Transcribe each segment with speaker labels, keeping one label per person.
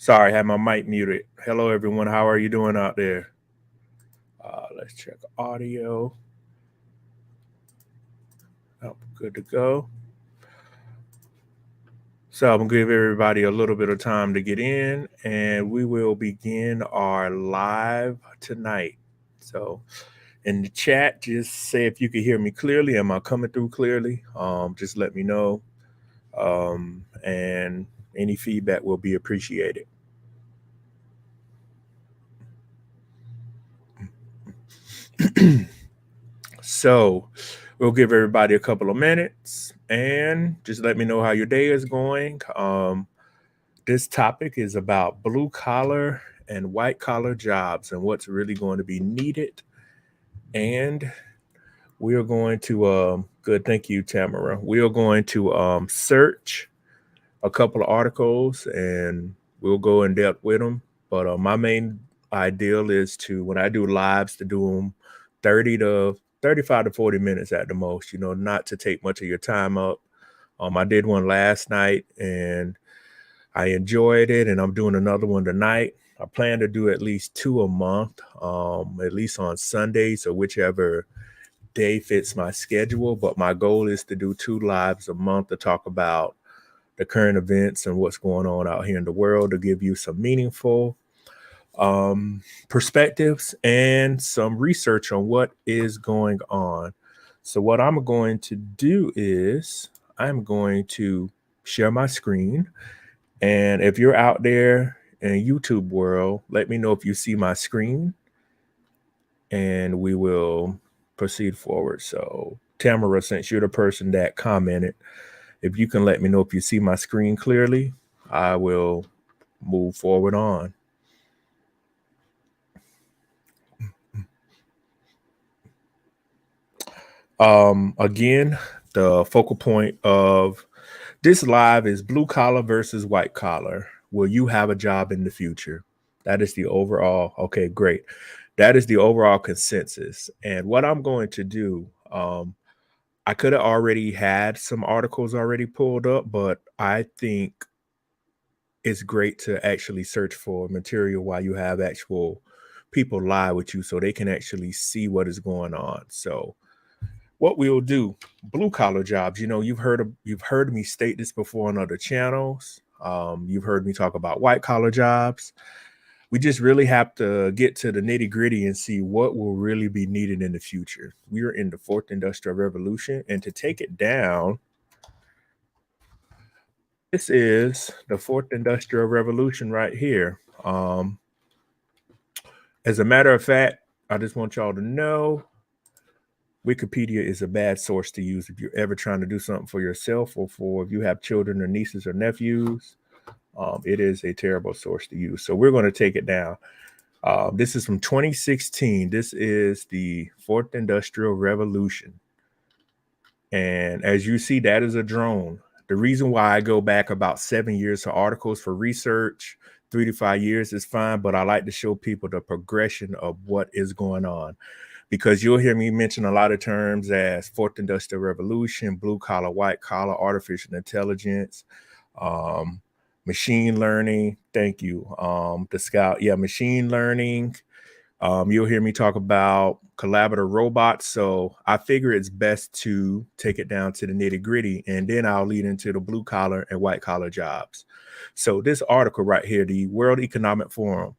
Speaker 1: Sorry, I had my mic muted. Hello, everyone. How are you doing out there? Let's check audio. Oh, good to go. So I'm gonna give everybody a little bit of time to get in, and we will begin our live tonight. So in the chat, just say if you can hear me clearly. Am I coming through clearly? Just let me know, and any feedback will be appreciated. So we'll give everybody a couple of minutes and just let me know how your day is going. This topic is about blue collar and white collar jobs and what's really going to be needed. And we are going to, good, thank you, Tamara. We are going to search a couple of articles and we'll go in depth with them. But my main ideal is to, when I do lives, to do them 30 to 35 to 40 minutes at the most, not to take much of your time up. I did one last night and I enjoyed it, and I'm doing another one tonight. I plan to do at least two a month, at least on Sundays or whichever day fits my schedule. But my goal is to do two lives a month to talk about the current events and what's going on out here in the world, to give you some meaningful perspectives and some research on what is going on. So what I'm going to do is I'm going to share my screen. And if you're out there in YouTube world, let me know if you see my screen and we will proceed forward. So Tamara, since you're the person that commented, if you can let me know if you see my screen clearly, I will move forward on. Again, the focal point of this live is blue collar versus white collar. Will you have a job in the future? That is the overall. Okay, great. That is the overall consensus. And what I'm going to do, I could have already had some articles already pulled up, but I think it's great to actually search for material while you have actual people live with you so they can actually see what is going on. So what we'll do, blue collar jobs, you've heard me state this before on other channels. You've heard me talk about white collar jobs. We just really have to get to the nitty gritty and see what will really be needed in the future. We are in the fourth industrial revolution, and to take it down, this is the fourth industrial revolution right here. As a matter of fact, I just want y'all to know Wikipedia is a bad source to use if you're ever trying to do something for yourself or for if you have children or nieces or nephews. It is a terrible source to use. So we're going to take it down. This is from 2016. This is the fourth industrial revolution. And as you see, that is a drone. The reason why I go back about 7 years to articles for research, 3 to 5 years is fine, but I like to show people the progression of what is going on, because you'll hear me mention a lot of terms as fourth industrial revolution, blue collar, white collar, artificial intelligence, machine learning. Thank you. The scout. Yeah, machine learning. You'll hear me talk about collaborative robots. So I figure it's best to take it down to the nitty gritty, and then I'll lead into the blue collar and white collar jobs. So this article right here, the World Economic Forum,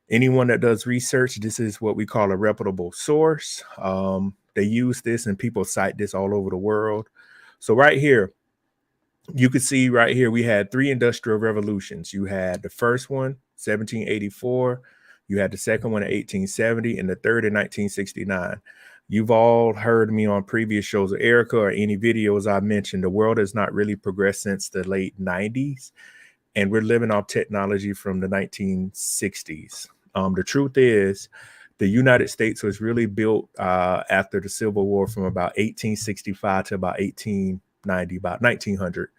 Speaker 1: anyone that does research, this is what we call a reputable source. They use this and people cite this all over the world. So right here, you can see right here, we had three industrial revolutions. You had the first one, 1784. You had the second one in 1870 and the third in 1969. You've all heard me on previous shows of Erica or any videos I mentioned. The world has not really progressed since the late 90s, and we're living off technology from the 1960s. The truth is, the United States was really built after the Civil War from about 1865 to about 1890, about 1900,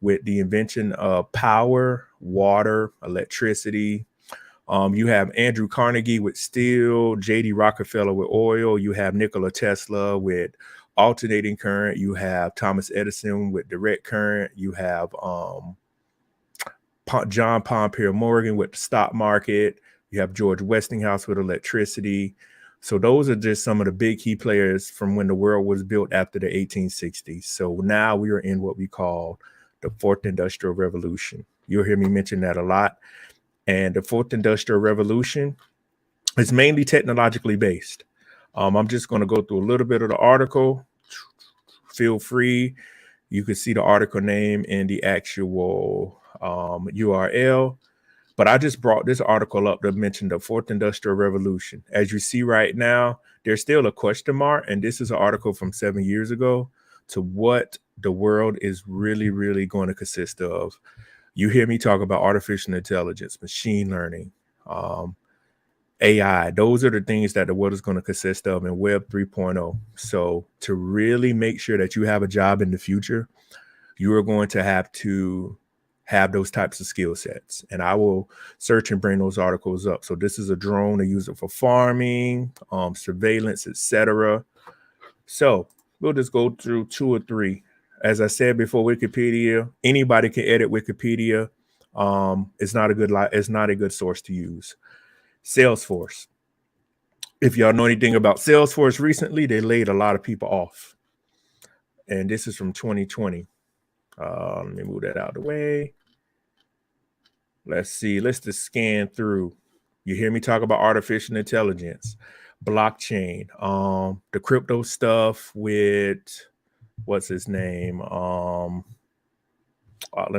Speaker 1: with the invention of power, water, electricity. You have Andrew Carnegie with steel, J.D. Rockefeller with oil. You have Nikola Tesla with alternating current. You have Thomas Edison with direct current. You have John Pompey Morgan with the stock market. You have George Westinghouse with electricity. So those are just some of the big key players from when the world was built after the 1860s. So now we are in what we call the fourth industrial revolution. You'll hear me mention that a lot. And the fourth industrial revolution is mainly technologically based. I'm just going to go through a little bit of the article. Feel free. You can see the article name in the actual URL. But I just brought this article up to mention the fourth industrial revolution. As you see right now, there's still a question mark. And this is an article from 7 years ago to what the world is really, really going to consist of. You hear me talk about artificial intelligence, machine learning, AI. Those are the things that the world is going to consist of in Web 3.0. So to really make sure that you have a job in the future, you are going to have those types of skill sets. And I will search and bring those articles up. So this is a drone. They use it for farming, surveillance, etc. So we'll just go through 2 or 3. As I said before, Wikipedia, anybody can edit Wikipedia. It's not a good source to use. Salesforce. If y'all know anything about Salesforce recently, they laid a lot of people off. And this is from 2020. Let me move that out of the way. Let's see. Let's just scan through. You hear me talk about artificial intelligence, blockchain, the crypto stuff with what's his name? Let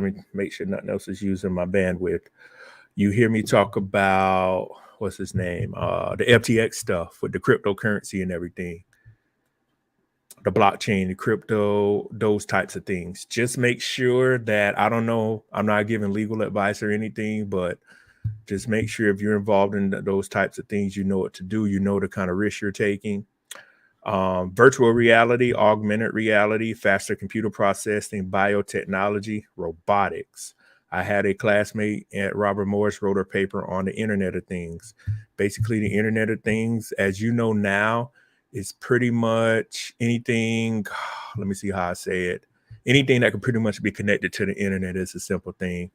Speaker 1: me make sure nothing else is using my bandwidth. You hear me talk about what's his name? The FTX stuff with the cryptocurrency and everything. The blockchain, the crypto, those types of things. Just make sure that, I don't know, I'm not giving legal advice or anything, but just make sure if you're involved in those types of things, you know what to do, you know the kind of risk you're taking. Virtual reality, augmented reality, faster computer processing, biotechnology, robotics. I had a classmate at Robert Morris wrote a paper on the Internet of Things. Basically, the Internet of Things, as you know now, is pretty much anything, let me see how I say it, anything that can pretty much be connected to the internet is a simple thing.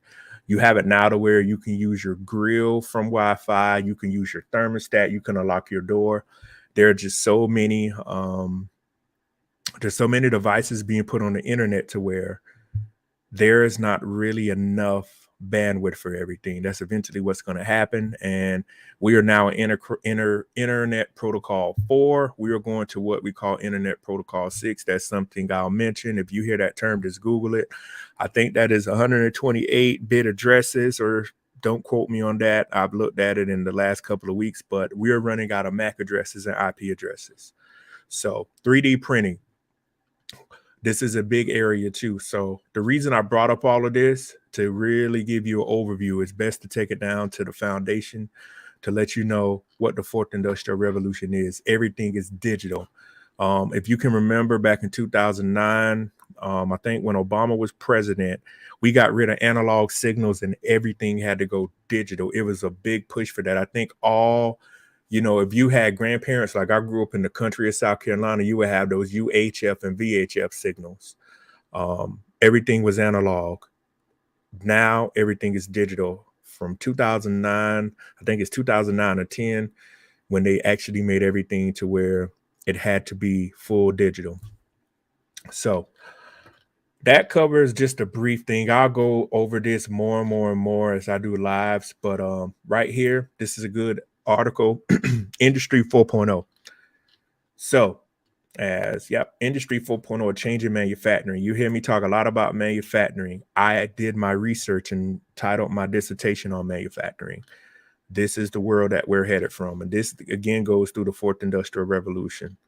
Speaker 1: You have it now to where you can use your grill from Wi-Fi, you can use your thermostat, you can unlock your door. There are just so many, there's so many devices being put on the internet to where there is not really enough bandwidth for everything. That's eventually what's going to happen. And we are now in Internet Protocol 4. We are going to what we call Internet Protocol 6. That's something I'll mention. If you hear that term, just Google it. I think that is 128-bit addresses, or don't quote me on that. I've looked at it in the last couple of weeks, but we are running out of MAC addresses and IP addresses. So 3D printing. This is a big area too. So the reason I brought up all of this, to really give you an overview, it's best to take it down to the foundation to let you know what the fourth industrial revolution is. Everything is digital. If you can remember back in 2009, I think when Obama was president, we got rid of analog signals and everything had to go digital. It was a big push for that. I think if you had grandparents, like I grew up in the country of South Carolina, you would have those UHF and VHF signals. Everything was analog. Now everything is digital. From 2009, I think it's 2009 or 10, when they actually made everything to where it had to be full digital. So that covers just a brief thing. I'll go over this more and more and more as I do lives. But right here, this is a good article, Industry 4.0. So Industry 4.0, a change in manufacturing. You hear me talk a lot about manufacturing. I did my research and titled my dissertation on manufacturing. This is the world that we're headed from. And this, again, goes through the fourth industrial revolution.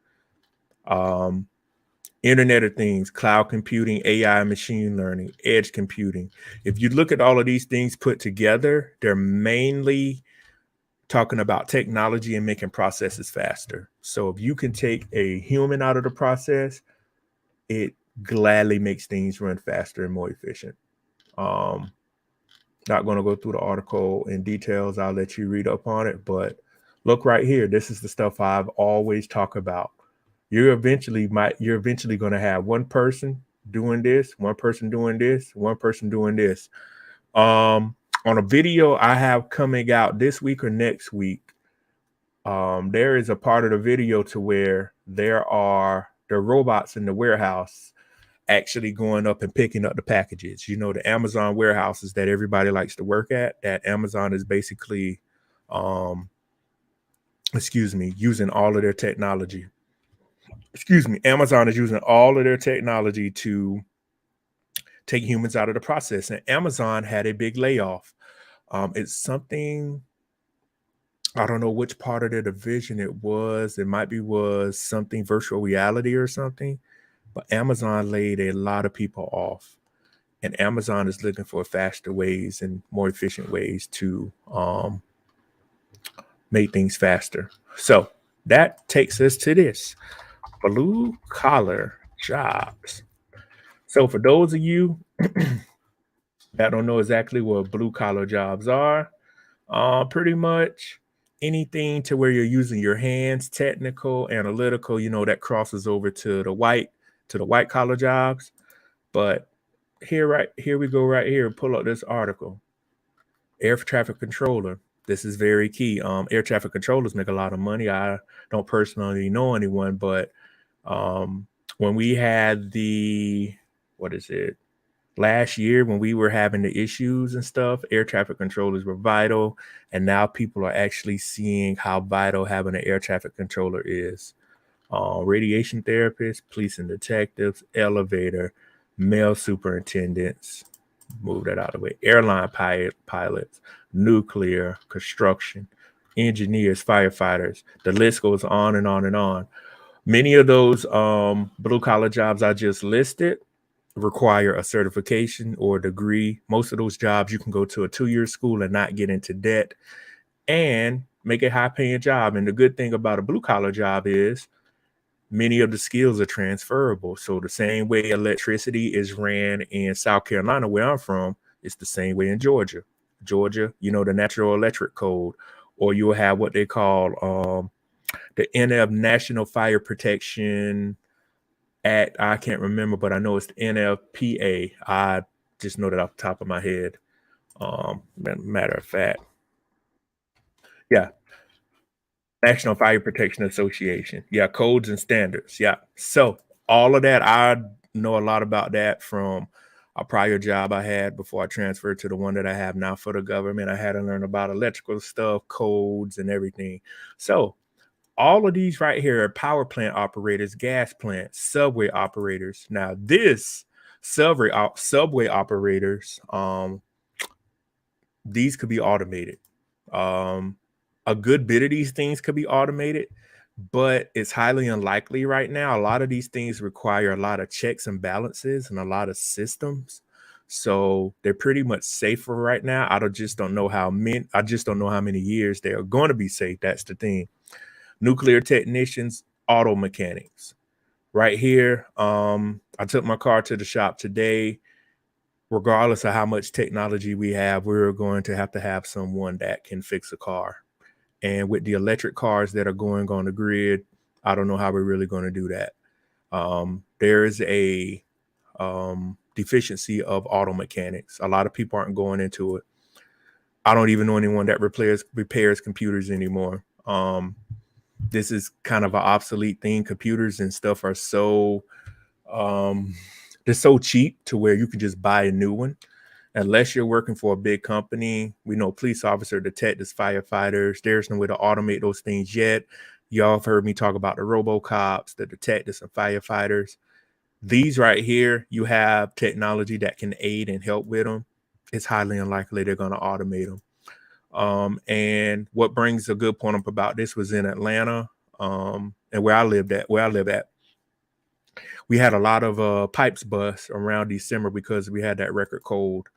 Speaker 1: Internet of Things, cloud computing, AI, machine learning, edge computing. If you look at all of these things put together, they're mainly talking about technology and making processes faster. So if you can take a human out of the process, it gladly makes things run faster and more efficient. Not going to go through the article in details. I'll let you read up on it, but look right here. This is the stuff I've always talked about. You're eventually going to have one person doing this, one person doing this, one person doing this. On a video I have coming out this week or next week, there is a part of the video to where there are the robots in the warehouse actually going up and picking up the packages. You know, the Amazon warehouses that everybody likes to work at, that Amazon is basically, using all of their technology. Amazon is using all of their technology to take humans out of the process. And Amazon had a big layoff. It's something, I don't know which part of the division it was. It might be was something virtual reality or something, but Amazon laid a lot of people off. And Amazon is looking for faster ways and more efficient ways to make things faster. So that takes us to this blue collar jobs. So for those of you that don't know exactly what blue collar jobs are, pretty much anything to where you're using your hands, technical, analytical, you know, that crosses over to the white collar jobs. But here we go right here. Pull up this article. Air traffic controller. This is very key. Air traffic controllers make a lot of money. I don't personally know anyone, but when we had last year when we were having the issues and stuff, air traffic controllers were vital. And now people are actually seeing how vital having an air traffic controller is. Radiation therapists, police and detectives, elevator, mail superintendents, move that out of the way, airline pilots, nuclear, construction, engineers, firefighters. The list goes on and on and on. Many of those blue collar jobs I just listed require a certification or a degree. Most of those jobs you can go to a 2-year school and not get into debt and make a high paying job. And the good thing about a blue collar job is many of the skills are transferable. So the same way electricity is ran in South Carolina, where I'm from, it's the same way in Georgia. You know, the Natural Electric Code, or you'll have what they call the NF National Fire Protection Act. I can't remember, but I know it's the NFPA. I just know that off the top of my head. Matter of fact, yeah, National Fire Protection Association. Yeah, codes and standards. Yeah. So all of that, I know a lot about that from a prior job I had before I transferred to the one that I have now for the government. I had to learn about electrical stuff, codes, and everything. So all of these right here are power plant operators, gas plants, subway operators. Now, this subway operators, these could be automated. A good bit of these things could be automated, but it's highly unlikely right now. A lot of these things require a lot of checks and balances and a lot of systems. So they're pretty much safer right now. I just don't know how many years they are going to be safe. That's the thing. Nuclear technicians, auto mechanics. Right here, I took my car to the shop today. Regardless of how much technology we have, we're going to have someone that can fix a car. And with the electric cars that are going on the grid, I don't know how we're really going to do that. There is a deficiency of auto mechanics. A lot of people aren't going into it. I don't even know anyone that repairs computers anymore. This is kind of an obsolete thing. Computers and stuff are so they're so cheap to where you can just buy a new one. Unless you're working for a big company, we know police officer, detectives, firefighters, there's no way to automate those things yet. Y'all have heard me talk about the RoboCops, the detectives and firefighters. These right here, you have technology that can aid and help with them. It's highly unlikely they're going to automate them. And what brings a good point up about this was in Atlanta, and where I live at, we had a lot of pipes bust around December because we had that record cold.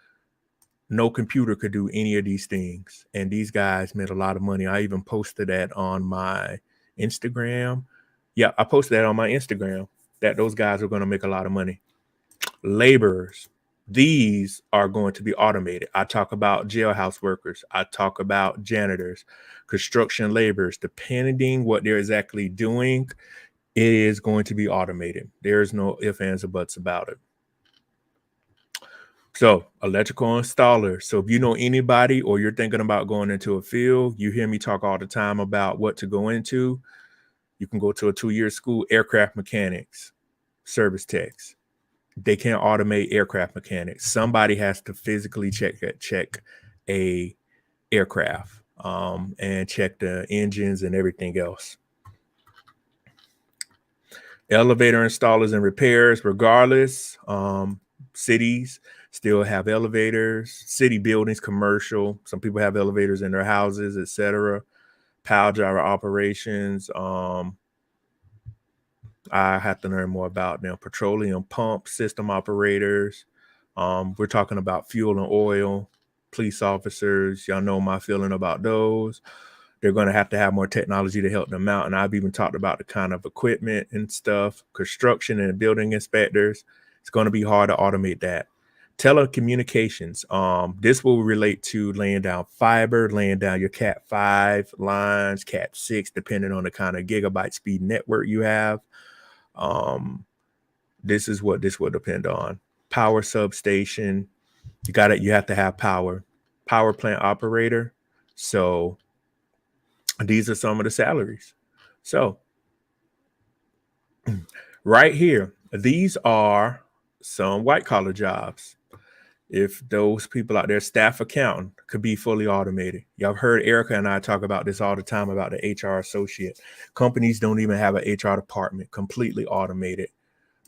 Speaker 1: No computer could do any of these things. And these guys made a lot of money. I even posted that on my Instagram. Yeah, I posted that on my Instagram that those guys are going to make a lot of money. Laborers, these are going to be automated. I talk about jailhouse workers. I talk about janitors, construction laborers. Depending what they're exactly doing, it is going to be automated. There's no ifs, ands, or buts about it. So, electrical installer. So, if you know anybody or you're thinking about going into a field, you hear me talk all the time about what to go into. You can go to a 2-year school, aircraft mechanics, service techs. They can't automate aircraft mechanics. Somebody has to physically check a aircraft and check the engines and everything else. Elevator installers and repairs, regardless. Cities still have elevators, city buildings, commercial. Some people have elevators in their houses, etc. Power driver operations. I have to learn more about them. Petroleum pump system operators. We're talking about fuel and oil. Police officers. Y'all know my feeling about those. They're going to have more technology to help them out. And I've even talked about the kind of equipment and stuff, construction and building inspectors. It's going to be hard to automate that. Telecommunications. This will relate to laying down fiber, laying down your Cat 5 lines, Cat 6, depending on the kind of gigabyte speed network you have. This is what this will depend on. Power substation. You have to have power plant operator. So these are some of the salaries. So right here, these are some white collar jobs. If those people out there, staff accountant could be fully automated. Y'all have heard Erica and I talk about this all the time about the HR associate. Companies don't even have an HR department, completely automated.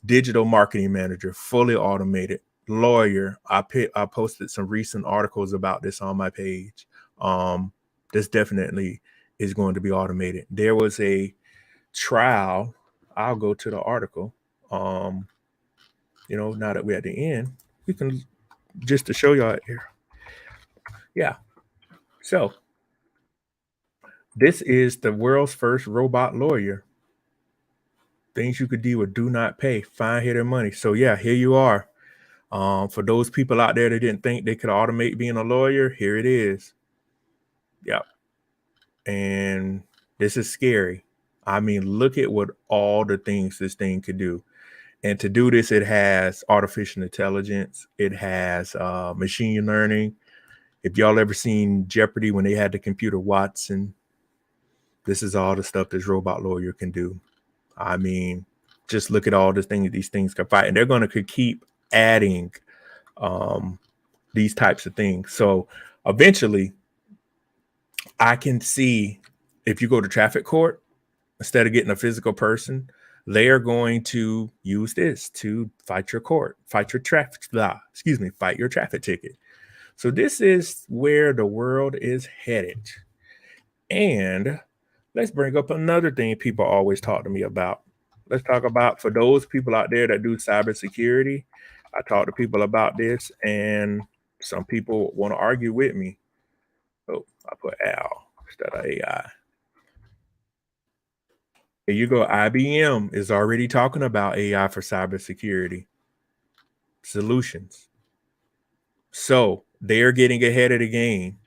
Speaker 1: Digital marketing manager, fully automated. Lawyer, I posted some recent articles about this on my page. This definitely is going to be automated. There was a trial. I'll go to the article. Now that we're at the end, we can just to show y'all here. Yeah. So this is the world's first robot lawyer. Things you could do with do not pay, fine hitter money. So yeah, here you are. For those people out there that didn't think they could automate being a lawyer, here it is. Yeah. And this is scary. I mean, look at what all the things this thing could do. And to do this, it has artificial intelligence. It has machine learning. If y'all ever seen Jeopardy when they had the computer Watson, this is all the stuff this robot lawyer can do. I mean, just look at all the things these things can fight. And they're going to keep adding these types of things. So eventually, I can see if you go to traffic court, instead of getting a physical person, they are going to use this to fight your traffic ticket. So this is where the world is headed. And let's bring up another thing people always talk to me about. Let's talk about, for those people out there that do cybersecurity, I talk to people about this, and some people want to argue with me. Oh, I put Al instead of AI. Here you go. IBM is already talking about AI for cybersecurity solutions. So they're getting ahead of the game.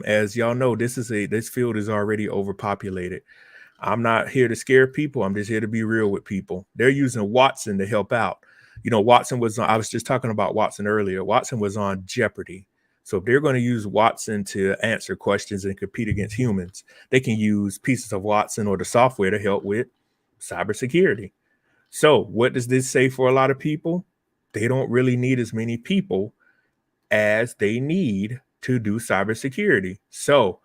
Speaker 1: As y'all know, this field is already overpopulated. I'm not here to scare people. I'm just here to be real with people. They're using Watson to help out. Watson was on, I was just talking about Watson earlier. Watson was on Jeopardy. So if they're going to use Watson to answer questions and compete against humans, they can use pieces of Watson or the software to help with cybersecurity. So what does this say for a lot of people? They don't really need as many people as they need to do cybersecurity. So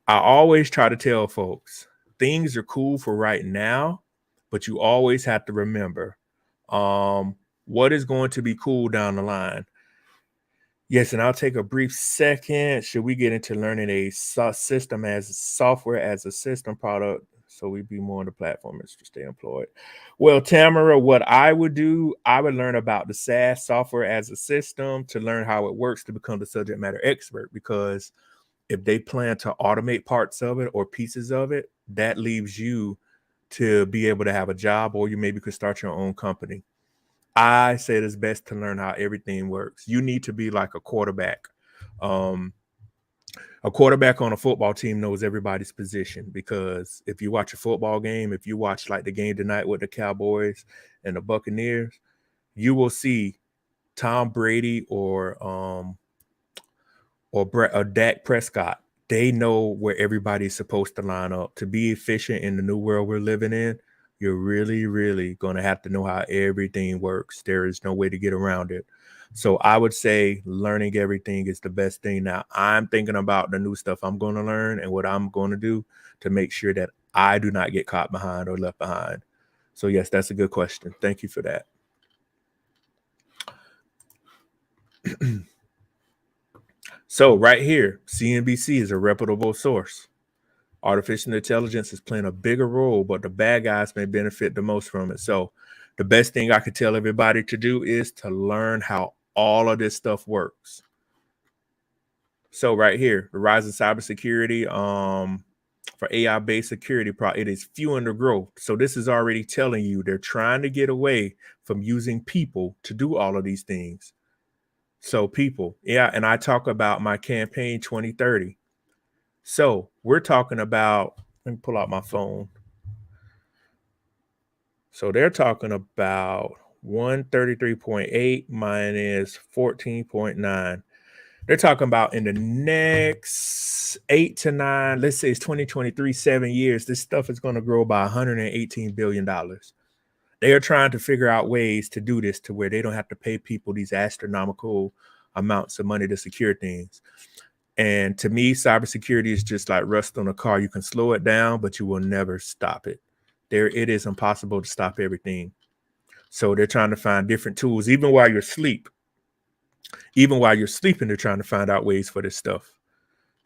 Speaker 1: I always try to tell folks, things are cool for right now, but you always have to remember what is going to be cool down the line. Yes, and I'll take a brief second. Should we get into learning a system as software as a system product so we be more on the platform to stay employed? Well, Tamara, what I would do, I would learn about the SaaS, software as a system, to learn how it works to become the subject matter expert, because if they plan to automate parts of it or pieces of it, that leaves you to be able to have a job, or you maybe could start your own company. I say it's best to learn how everything works. You need to be like a quarterback. A quarterback on a football team knows everybody's position, because if you watch a football game, if you watch like the game tonight with the Cowboys and the Buccaneers, you will see Tom Brady or Dak Prescott, they know where everybody's supposed to line up. To be efficient in the new world we're living in, you're really, really going to have to know how everything works. There is no way to get around it. So I would say learning everything is the best thing. Now, I'm thinking about the new stuff I'm going to learn and what I'm going to do to make sure that I do not get caught behind or left behind. So yes, that's a good question. Thank you for that. So right here, CNBC is a reputable source. Artificial intelligence is playing a bigger role, but the bad guys may benefit the most from it. So the best thing I could tell everybody to do is to learn how all of this stuff works. So right here, the rise of cybersecurity for AI-based security, it is fueling the growth. So this is already telling you they're trying to get away from using people to do all of these things. So people, yeah, and I talk about my campaign 2030. So we're talking about, let me pull out my phone. So they're talking about 133.8 minus 14.9. They're talking about in the next 8 to 9, let's say it's 2023, 7 years, this stuff is going to grow by $118 billion. They are trying to figure out ways to do this to where they don't have to pay people these astronomical amounts of money to secure things. And to me, cybersecurity is just like rust on a car. You can slow it down, but you will never stop it. It is impossible to stop everything. So they're trying to find different tools, even while you're asleep. Even while you're sleeping, they're trying to find out ways for this stuff.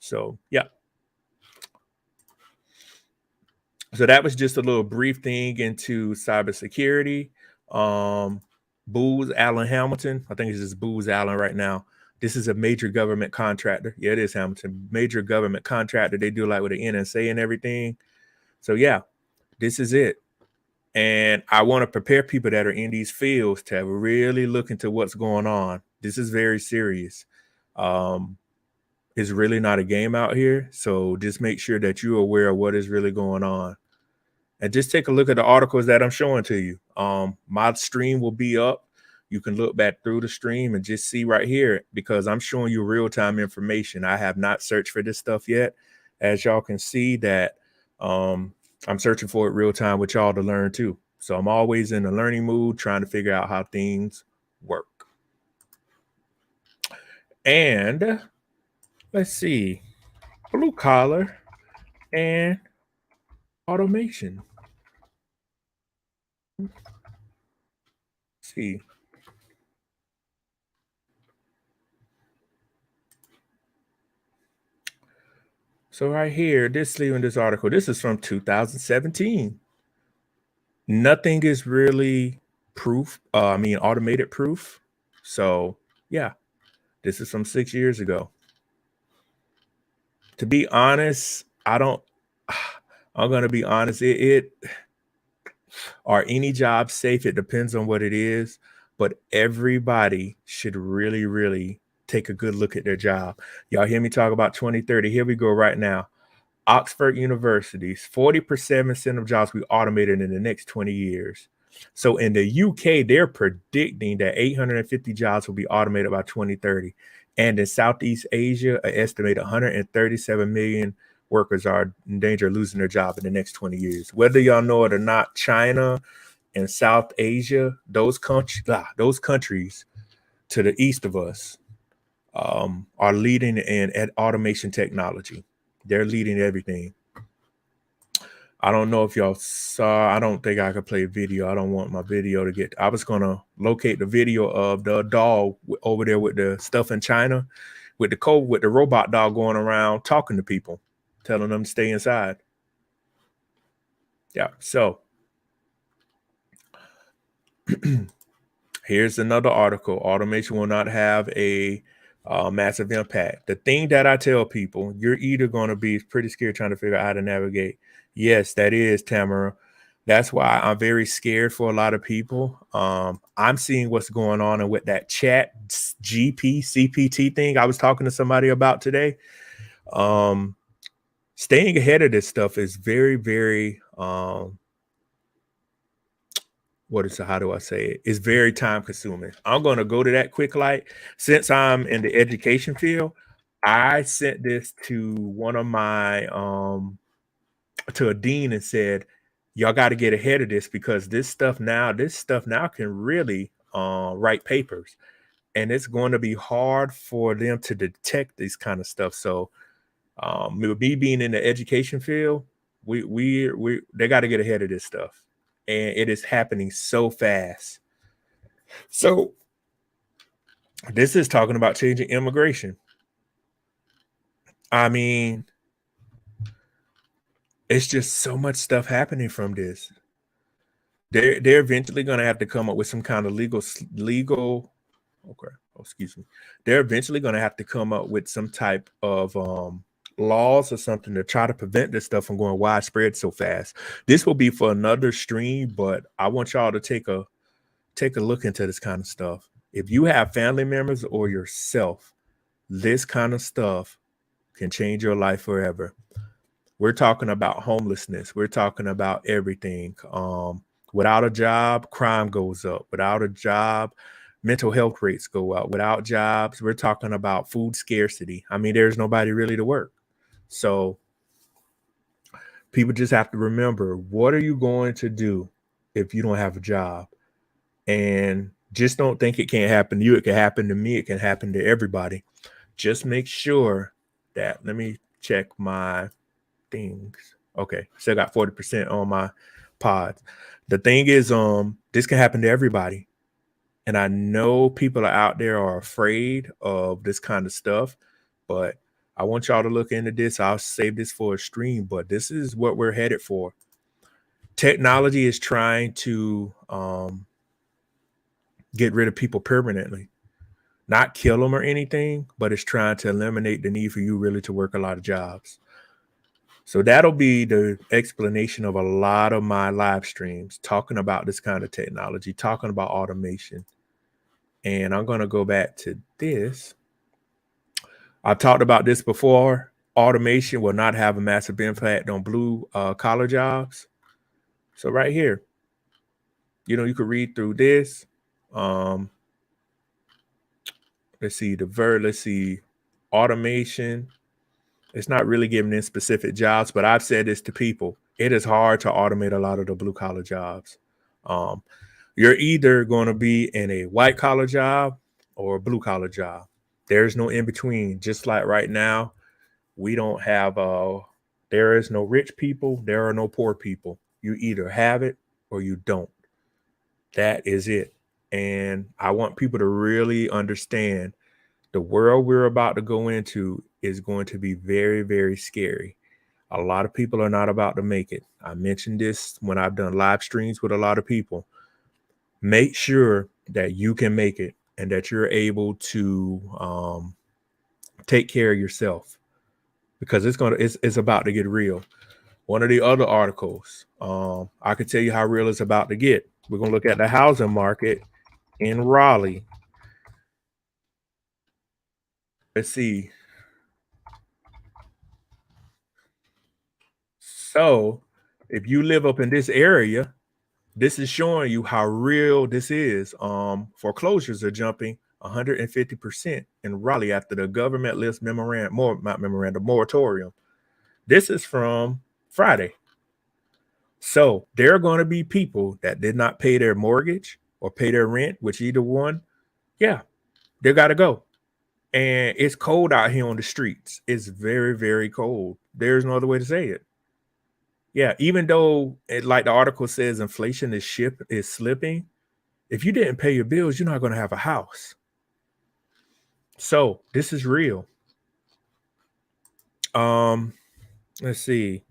Speaker 1: So yeah. So that was just a little brief thing into cybersecurity. Booz Allen Hamilton, I think it's just Booz Allen right now. This is a major government contractor. Yeah, it is Hamilton. Major government contractor. They do like with the NSA and everything. So yeah, this is it. And I want to prepare people that are in these fields to really look into what's going on. This is very serious. It's really not a game out here. So just make sure that you're aware of what is really going on. And just take a look at the articles that I'm showing to you. My stream will be up. You can look back through the stream and just see right here, because I'm showing you real-time information. I have not searched for this stuff yet. As y'all can see that I'm searching for it real time with y'all to learn too. So I'm always in a learning mood, trying to figure out how things work. And let's see, blue collar and automation. Let's see. So right here, leaving this article, this is from 2017. Nothing is really proof. Automated proof. So yeah, this is from 6 years ago. To be honest, I'm going to be honest. Are any jobs safe? It depends on what it is, but everybody should really, really take a good look at their job. Y'all hear me talk about 2030. Here we go right now. Oxford University's 40% of jobs will be automated in the next 20 years. So in the UK, they're predicting that 850 jobs will be automated by 2030. And in Southeast Asia, an estimated 137 million workers are in danger of losing their job in the next 20 years. Whether y'all know it or not, China and South Asia, those countries to the east of us are leading in automation technology. They're leading everything. I don't know if y'all saw, I don't think I could play video. I don't want my video to get, I was going to locate the video of the doll over there with the stuff in China, with the robot doll going around talking to people, telling them to stay inside. Yeah, so here's another article. Automation will not have a massive impact. The thing that I tell people, you're either going to be pretty scared trying to figure out how to navigate. Yes, that is, Tamara. That's why I'm very scared for a lot of people. I'm seeing what's going on and with that chat CPT thing I was talking to somebody about today. Staying ahead of this stuff is very, very how do I say it? It's very time consuming. I'm going to go to that quick light. Since I'm in the education field, I sent this to one of my to a dean and said, y'all got to get ahead of this because this stuff now can really write papers, and it's going to be hard for them to detect this kind of stuff. So with me being in the education field, we they got to get ahead of this stuff, and it is happening so fast. So this is talking about changing immigration. I mean, it's just so much stuff happening from this. They're eventually going to have to come up with some kind of legal. Okay, oh, excuse me. They're eventually going to have to come up with some type of laws or something to try to prevent this stuff from going widespread so fast. This will be for another stream, but I want y'all to take a look into this kind of stuff. If you have family members or yourself, this kind of stuff can change your life forever. We're talking about homelessness. We're talking about everything. Without a job, crime goes up. Without a job, mental health rates go up. Without jobs, we're talking about food scarcity. I mean, there's nobody really to work. So people just have to remember, what are you going to do if you don't have a job? And just don't think it can't happen to you. It can happen to me. It can happen to everybody. Just make sure that, let me check my things. Okay, still got 40% on my pods. The thing is, this can happen to everybody. And I know people are out there are afraid of this kind of stuff, but I want y'all to look into this. I'll save this for a stream, but this is what we're headed for. Technology is trying to get rid of people permanently, not kill them or anything, but it's trying to eliminate the need for you really to work a lot of jobs. So that'll be the explanation of a lot of my live streams, talking about this kind of technology, talking about automation. And I'm going to go back to this. I've talked about this before. Automation will not have a massive impact on blue collar jobs. So right here, you could read through this. Let's see, automation. It's not really giving in specific jobs, but I've said this to people. It is hard to automate a lot of the blue collar jobs. You're either going to be in a white collar job or a blue collar job. There's no in between. Just like right now, we don't have there is no rich people, there are no poor people. You either have it or you don't. That is it. And I want people to really understand the world we're about to go into is going to be very, very scary. A lot of people are not about to make it. I mentioned this when I've done live streams with a lot of people. Make sure that you can make it and that you're able to take care of yourself, because it's about to get real. One of the other articles, I could tell you how real it's about to get. We're going to look at the housing market in Raleigh. Let's see. So if you live up in this area, this is showing you how real this is. Foreclosures are jumping 150% in Raleigh after the government lifts moratorium. This is from Friday. So there are going to be people that did not pay their mortgage or pay their rent, which either one, yeah, they got to go. And it's cold out here on the streets. It's very, very cold. There's no other way to say it. Yeah, even though, like the article says, inflation is slipping. If you didn't pay your bills, you're not going to have a house. So this is real. Let's see.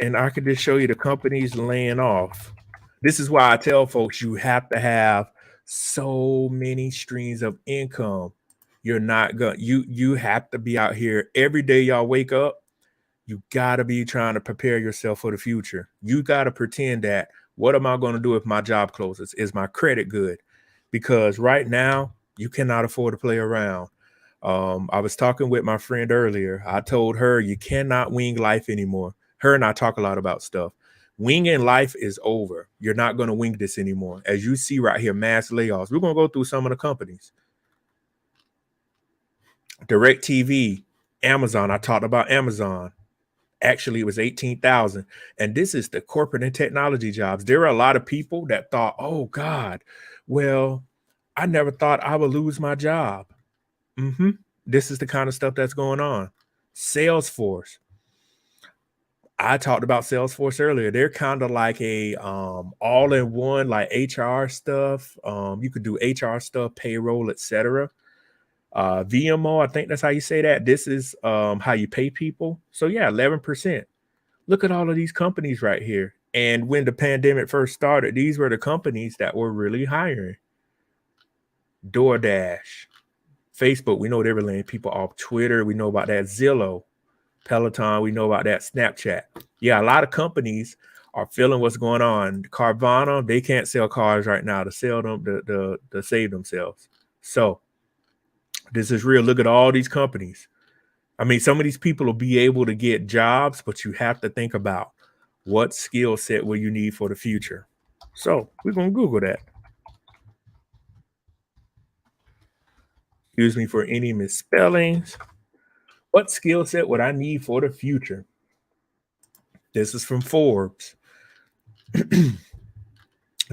Speaker 1: And I could just show you the companies laying off. This is why I tell folks you have to have so many streams of income. You're not going you have to be out here every day y'all wake up. You got to be trying to prepare yourself for the future. You got to pretend that, what am I going to do if my job closes? Is my credit good? Because right now you cannot afford to play around. I was talking with my friend earlier. I told her you cannot wing life anymore. Her and I talk a lot about stuff. Winging life is over. You're not going to wing this anymore. As you see right here, mass layoffs. We're going to go through some of the companies. DirecTV, Amazon. I talked about Amazon. Actually, it was 18,000. And this is the corporate and technology jobs. There are a lot of people that thought, oh God, well, I never thought I would lose my job. This is the kind of stuff that's going on. Salesforce. I talked about Salesforce earlier. They're kind of like a all-in-one, like HR stuff. You could do HR stuff, payroll, etc. VMO, I think that's how you say that. This is how you pay people. So yeah, 11%. Look at all of these companies right here. And when the pandemic first started, these were the companies that were really hiring. DoorDash, Facebook, we know they were laying people off. Twitter, we know about that. Zillow, Peloton, we know about that. Snapchat. Yeah, a lot of companies are feeling what's going on. Carvana, they can't sell cars right now to sell them, to save themselves. So this is real. Look at all these companies. I mean, some of these people will be able to get jobs, but you have to think about what skill set will you need for the future. So we're going to Google that. Excuse me for any misspellings. What skill set would I need for the future? This is from Forbes.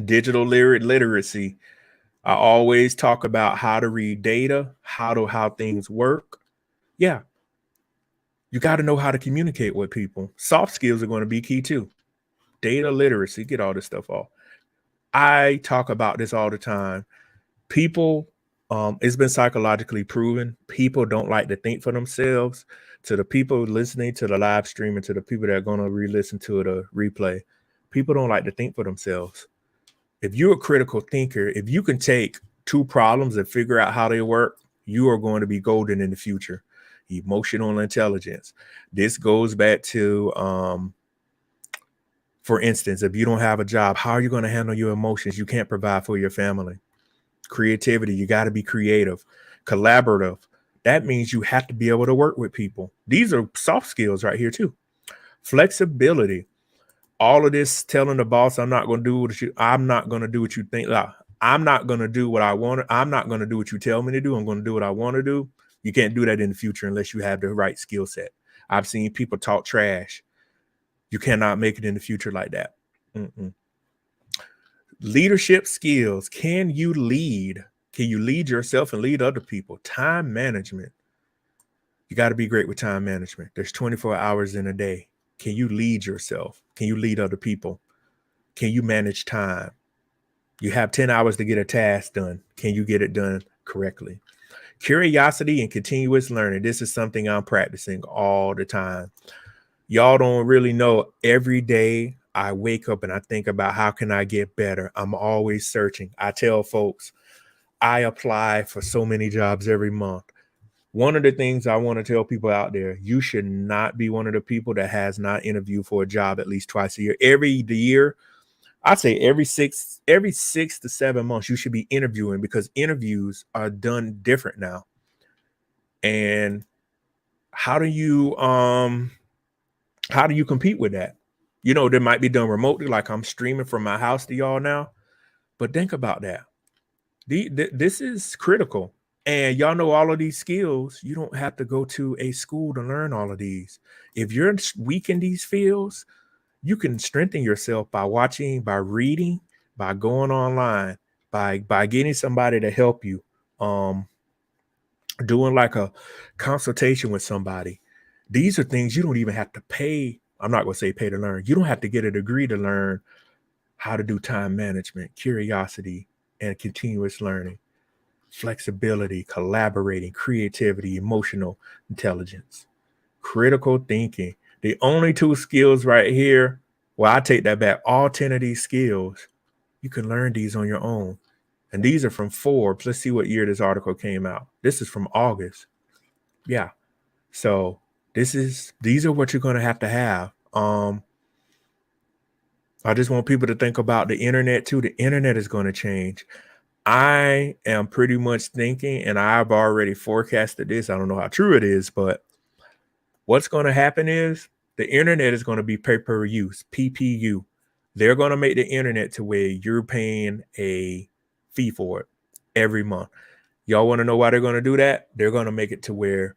Speaker 1: Digital literacy. I always talk about how to read data, how things work. Yeah. You got to know how to communicate with people. Soft skills are going to be key too. Data literacy, get all this stuff off. I talk about this all the time. People, it's been psychologically proven, people don't like to think for themselves. To the people listening to the live stream and to the people that are going to re-listen to the replay, people don't like to think for themselves. If you're a critical thinker, if you can take two problems and figure out how they work, you are going to be golden in the future. Emotional intelligence. This goes back to, for instance, if you don't have a job, how are you going to handle your emotions? You can't provide for your family. Creativity, you got to be creative. Collaborative, that means you have to be able to work with people. These are soft skills right here too. Flexibility, all of this telling the boss, I'm not going to do what you think. I'm not going to do what I want. I'm not going to do what you tell me to do. I'm going to do what I want to do. You can't do that in the future unless you have the right skill set. I've seen people talk trash. You cannot make it in the future like that. Leadership skills. Can you lead? Can you lead yourself and lead other people? Time management. You got to be great with time management. There's 24 hours in a day. Can you lead yourself? Can you lead other people? Can you manage time? You have 10 hours to get a task done. Can you get it done correctly? Curiosity and continuous learning. This is something I'm practicing all the time. Y'all don't really know. Every day I wake up and I think about how can I get better? I'm always searching. I tell folks, I apply for so many jobs every month. One of the things I want to tell people out there, you should not be one of the people that has not interviewed for a job at least twice a year. Every year, I'd say every 6 to 7 months, you should be interviewing, because interviews are done different now. And how do you compete with that? You know, they might be done remotely, like I'm streaming from my house to y'all now. But think about that. This is critical. And y'all know all of these skills. You don't have to go to a school to learn all of these. If you're weak in these fields, you can strengthen yourself by watching, by reading, by going online, by getting somebody to help you, doing like a consultation with somebody. These are things you don't even have to pay. I'm not going to say pay to learn. You don't have to get a degree to learn how to do time management, curiosity, and continuous learning, flexibility, collaborating, creativity, emotional intelligence, critical thinking. The only 2 skills right here, well, I take that back. All 10 of these skills, you can learn these on your own. And these are from Forbes. Let's see what year this article came out. This is from August. Yeah. So these are what you're going to have. I just want people to think about the internet too. The internet is going to change. I am pretty much thinking, and I've already forecasted this. I don't know how true it is, but what's going to happen is the internet is going to be pay per use, PPU. They're going to make the internet to where you're paying a fee for it every month. Y'all want to know why they're going to do that? They're going to make it to where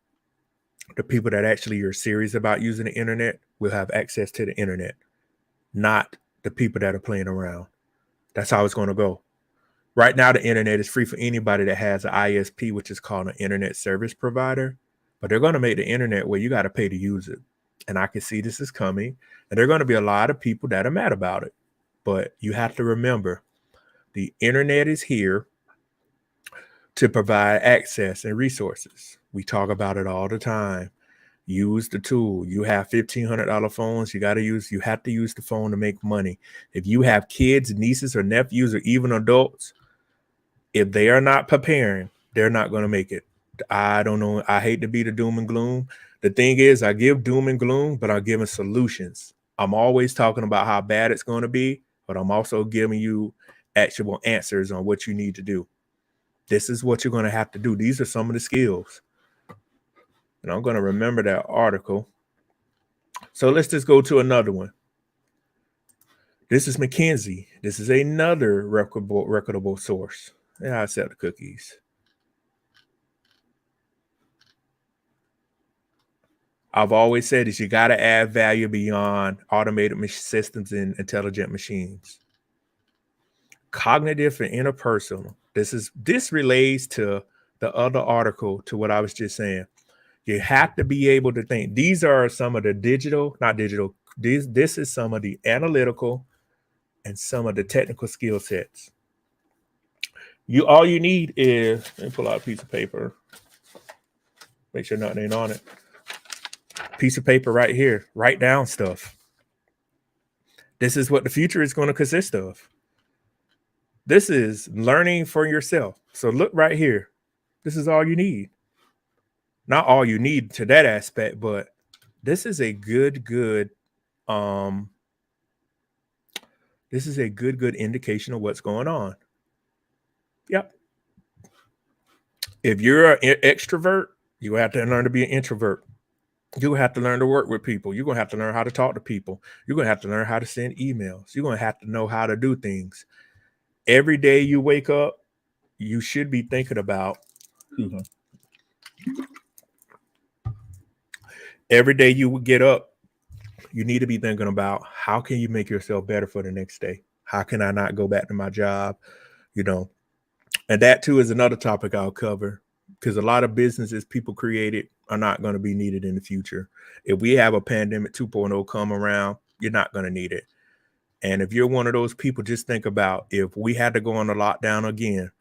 Speaker 1: the people that actually are serious about using the internet will have access to the internet, not the people that are playing around. That's how it's going to go. Right now, the internet is free for anybody that has an ISP, which is called an internet service provider. But they're going to make the internet where you got to pay to use it. And I can see this is coming. And there are going to be a lot of people that are mad about it. But you have to remember the internet is here to provide access and resources. We talk about it all the time. Use the tool. You have $1,500 phones. You have to use the phone to make money. If you have kids, nieces, or nephews, or even adults, if they are not preparing, they're not going to make it. I don't know. I hate to be the doom and gloom. The thing is, I give doom and gloom, but I'm giving solutions. I'm always talking about how bad it's going to be, but I'm also giving you actual answers on what you need to do. This is what you're going to have to do. These are some of the skills. And I'm going to remember that article. So let's just go to another one. This is McKinsey. This is another reputable source. Yeah, I set the cookies. I've always said is you got to add value beyond automated systems and intelligent machines. Cognitive and interpersonal. This relates to the other article, to what I was just saying. You have to be able to think. These are some of the not digital. This is some of the analytical and some of the technical skill sets. All you need is, let me pull out a piece of paper. Make sure nothing ain't on it. Piece of paper right here. Write down stuff. This is what the future is going to consist of. This is learning for yourself. So look right here. This is all you need. Not all you need to that aspect, but this is a good indication of what's going on. Yep. If you're an extrovert, you have to learn to be an introvert. You have to learn to work with people. You're going to have to learn how to talk to people. You're going to have to learn how to send emails. You're going to have to know how to do things. Every day you wake up, you should be thinking about, every day you get up, you need to be thinking about how can you make yourself better for the next day? How can I not go back to my job? And that too is another topic I'll cover, because a lot of businesses people created are not going to be needed in the future. If we have a pandemic 2.0 come around, you're not going to need it. And if you're one of those people, just think about, if we had to go on a lockdown again,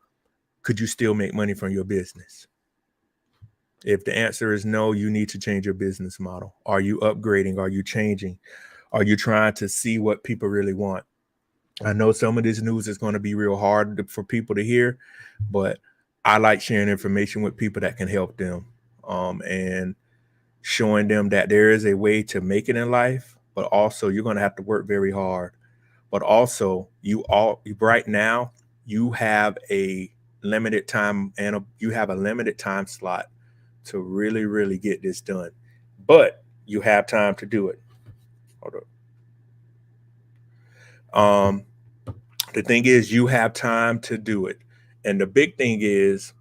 Speaker 1: could you still make money from your business? If the answer is no, you need to change your business model. Are you upgrading? Are you changing? Are you trying to see what people really want? I know some of this news is going to be real hard for people to hear, but I like sharing information with people that can help them, and showing them that there is a way to make it in life, but also you're going to have to work very hard. But also, right now, you have a limited time, and you have a limited time slot to really, really get this done. But you have time to do it. Hold up. The thing is, you have time to do it. And the big thing is,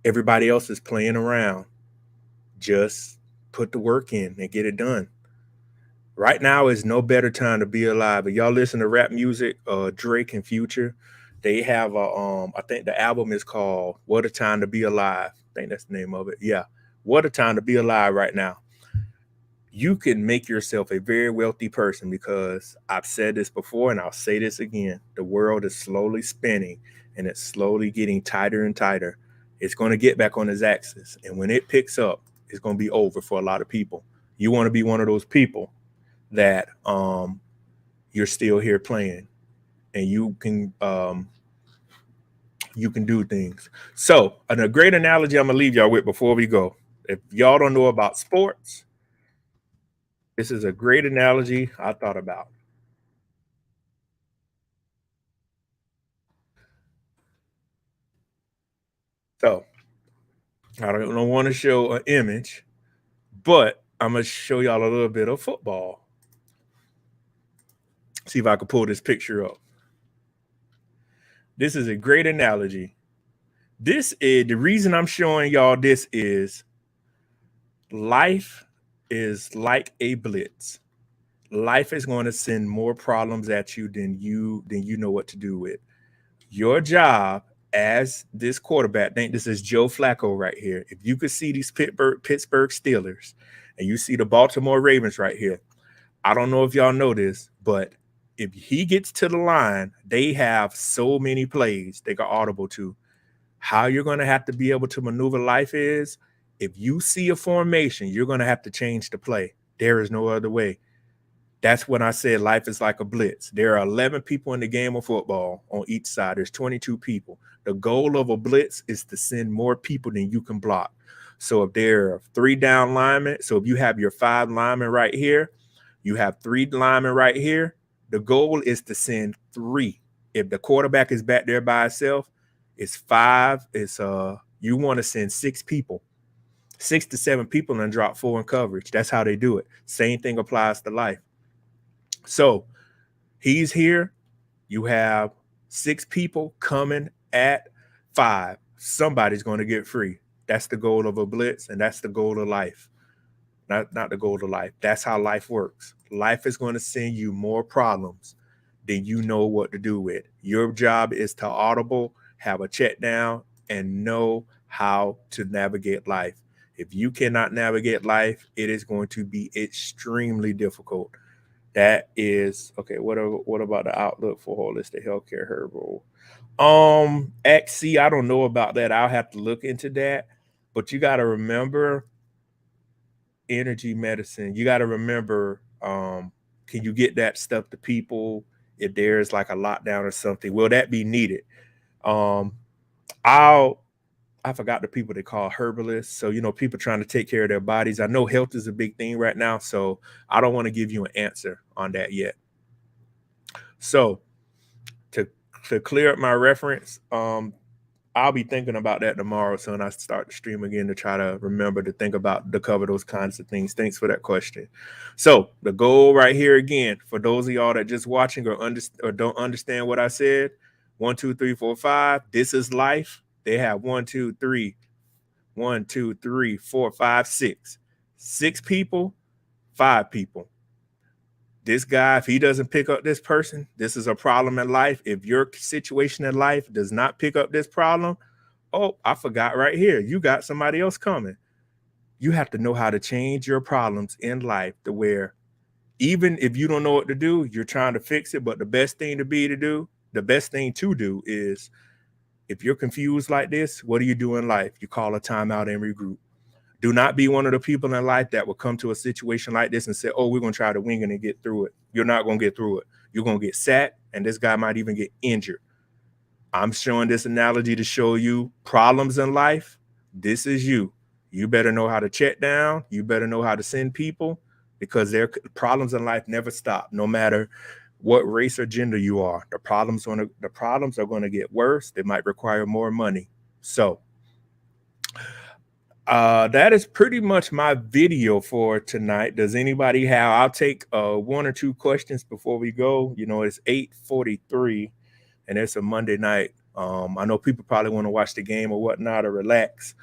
Speaker 1: everybody else is playing around. Just put the work in and get it done. Right now is no better time to be alive. If y'all listen to rap music, Drake and Future, they have I think the album is called "What a Time to Be Alive." I think that's the name of it. Yeah, what a time to be alive right now. You can make yourself a very wealthy person, because I've said this before and I'll say this again. The world is slowly spinning and it's slowly getting tighter and tighter. It's going to get back on its axis. And when it picks up, it's going to be over for a lot of people. You want to be one of those people that you're still here playing, and you can do things. So, a great analogy I'm gonna leave y'all with before we go. If y'all don't know about sports, this is a great analogy I thought about. So I don't want to show an image, but I'm going to show y'all a little bit of football. See if I can pull this picture up. This is a great analogy. This is the reason I'm showing y'all this is life is like a blitz. Life is going to send more problems at you than you know what to do with. Your job as this quarterback, I think this is Joe Flacco right here. If you could see these Pittsburgh Steelers and you see the Baltimore Ravens right here, I don't know if y'all know this, but if he gets to the line, they have so many plays they got audible to. How you're going to have to be able to maneuver life is if you see a formation, you're going to have to change the play. There is no other way. That's when I said life is like a blitz. There are 11 people in the game of football on each side. There's 22 people. The goal of a blitz is to send more people than you can block. So if there are 3 down linemen, so if you have your 5 linemen right here, you have 3 linemen right here, the goal is to send 3. If the quarterback is back there by itself, it's 5. You want to send 6 people. 6 to 7 people and drop 4 in coverage. That's how they do it. Same thing applies to life. So he's here. You have 6 people coming at 5. Somebody's going to get free. That's the goal of a blitz, and that's the goal of life. Not the goal of life. That's how life works. Life is going to send you more problems than you know what to do with. Your job is to audible, have a check down, and know how to navigate life. If you cannot navigate life, it is going to be extremely difficult. That is okay. What about the outlook for holistic healthcare herbal? XC, I don't know about that. I'll have to look into that. But you got to remember energy medicine. You got to remember, can you get that stuff to people if there's like a lockdown or something? Will that be needed? I forgot the people they call herbalists. So, people trying to take care of their bodies. I know health is a big thing right now, so I don't want to give you an answer on that yet. So to clear up my reference, I'll be thinking about that tomorrow. So when I start the stream again to try to remember to think about to cover those kinds of things. Thanks for that question. So the goal right here again, for those of y'all that just watching or don't understand what I said, 1, 2, 3, 4, 5. This is life. They have 1, 2, 3, 1, 2, 3, 4, 5, 6. 6 people, 5 people. This guy, if he doesn't pick up this person, this is a problem in life. If your situation in life does not pick up this problem, oh, I forgot right here. You got somebody else coming. You have to know how to change your problems in life to where even if you don't know what to do, you're trying to fix it. But the best thing to do is if you're confused like this, what do you do in life? You call a timeout and regroup. Do not be one of the people in life that will come to a situation like this and say, oh, we're going to try to wing it and get through it. You're not going to get through it. You're going to get sacked, and this guy might even get injured. I'm showing this analogy to show you problems in life. This is you. You better know how to check down. You better know how to send people, because their problems in life never stop, no matter what race or gender you are. The problems are going to get worse. They might require more money. So that is pretty much my video for tonight. Does anybody have? I'll take 1 or 2 questions before we go. It's 8:43, and it's a Monday night. I know people probably want to watch the game or whatnot or relax.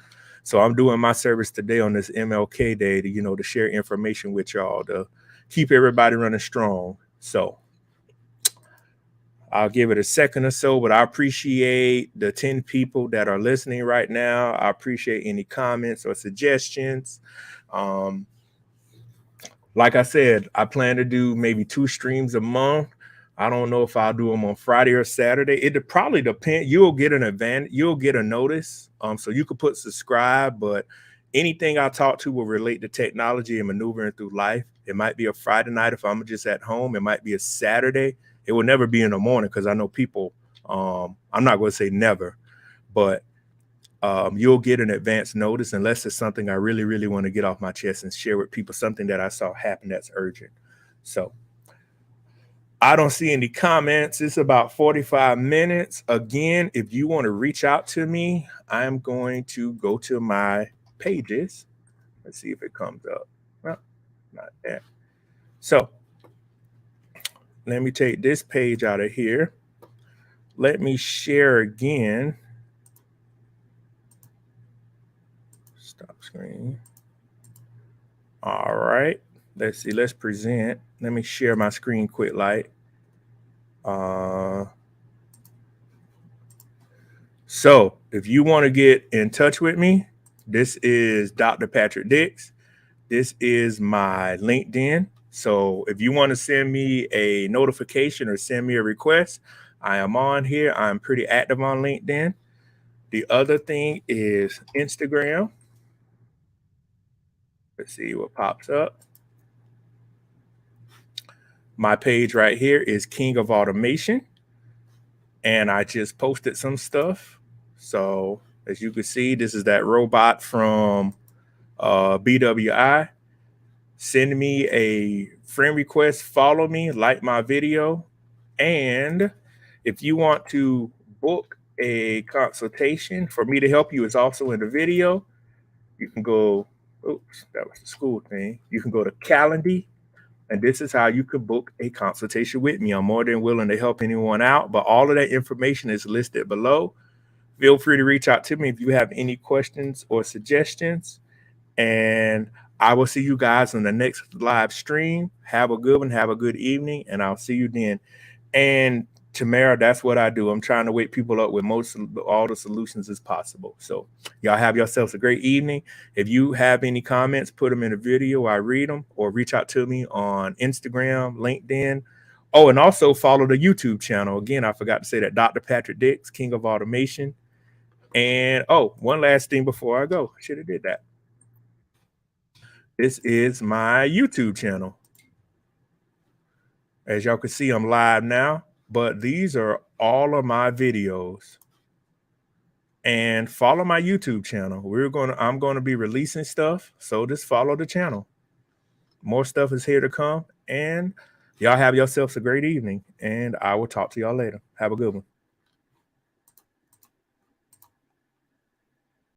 Speaker 1: So I'm doing my service today on this MLK Day to share information with y'all to keep everybody running strong. So I'll give it a second or so, but I appreciate the 10 people that are listening right now. I appreciate any comments or suggestions. Like I said, I plan to do maybe 2 streams a month. I don't know if I'll do them on Friday or Saturday. It probably depends. You'll get an event. You'll get a notice. So you could put subscribe, but anything I talk to will relate to technology and maneuvering through life. It might be a Friday night if I'm just at home. It might be a Saturday. It will never be in the morning, because I know people, I'm not going to say never, but you'll get an advance notice unless it's something I really, really want to get off my chest and share with people, something that I saw happen that's urgent. So I don't see any comments. It's about 45 minutes. Again, if you want to reach out to me, I'm going to go to my pages. Let's see if it comes up. Well, not that. So let me take this page out of here. Let me share again. Stop screen. All right. Let's see. Let's present. Let me share my screen quick light. So if you want to get in touch with me, this is Dr. Patrick Dix. This is my LinkedIn. So if you want to send me a notification or send me a request, I am on here. I'm pretty active on LinkedIn. The other thing is Instagram. Let's see what pops up. My page right here is King of Automation. And I just posted some stuff. So as you can see, this is that robot from BWI. Send me a friend request, follow me, like my video. And if you want to book a consultation for me to help you, it's also in the video. You can go, oops, that was the school thing. You can go to Calendly, and this is how you could book a consultation with me. I'm more than willing to help anyone out, but all of that information is listed below. Feel free to reach out to me if you have any questions or suggestions. And I will see you guys on the next live stream. Have a good one. Have a good evening. And I'll see you then. And Tamara, that's what I do. I'm trying to wake people up with all the solutions as possible. So y'all have yourselves a great evening. If you have any comments, put them in the video. I read them, or reach out to me on Instagram, LinkedIn. Oh, and also follow the YouTube channel. Again, I forgot to say that, Dr. Patrick Dix, King of Automation. And oh, one last thing before I go. I should have did that. This is my YouTube channel. As y'all can see, I'm live now, but these are all of my videos. And follow my YouTube channel. I'm going to be releasing stuff, so just follow the channel. More stuff is here to come, and y'all have yourselves a great evening, and I will talk to y'all later. Have a good one.